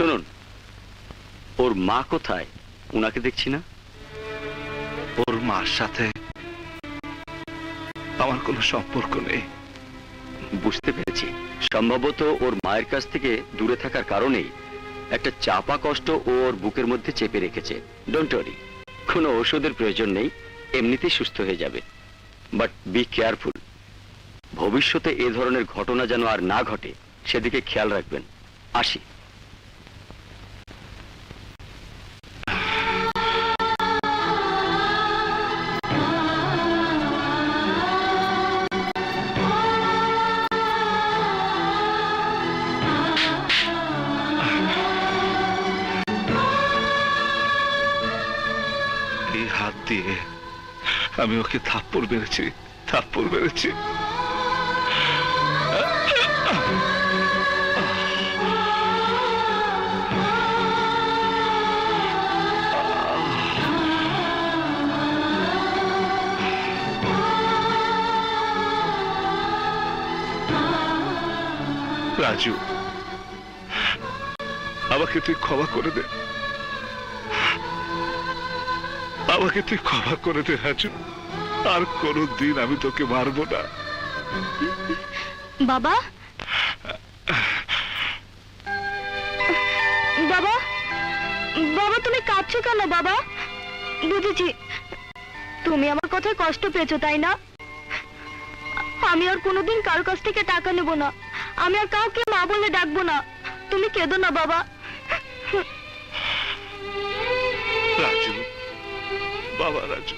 শুনুন, ওর মা কোথায়? উনাকে দেখছি না। ওর মার সাথে আমার কোনো সম্পর্ক নেই। বুঝতে পেরেছি, সম্ভবত ওর মায়ের কাছ থেকে দূরে থাকার কারণেই একটা চাপা কষ্ট ওর বুকের মধ্যে চেপে রেখেছে। ডোন্ট ওয়ারি, কোনো ওষুধের প্রয়োজন নেই, এমনিতেই সুস্থ হয়ে যাবে। বাট বি কেয়ারফুল, ভবিষ্যতে এ ধরনের ঘটনা যেন আর না ঘটে সেদিকে খেয়াল রাখবেন। আসি। এই হাত দিয়ে আমি ওকে থাপ্পড় মেরেছি, থাপ্পড় মেরেছি। রাজু, আমাকে তুই ক্ষমা করে দে, আমাকে তুই ক্ষমা করে দে রাজু। আর কোনদিন আমি তোকে মারবো না। বাবা, বাবা, বাবা তুমি কাঁদছো কেন বাবা? বুঝেছি, তুমি আমার কথায় কষ্ট পেয়েছো তাই না? আমি আর কোনোদিন কারো কাছ থেকে টাকা নেব না, আমি আর কাউকে মা বলে ডাকবো না। তুমি কেঁদো না বাবা। রাজু, বাবা রাজু,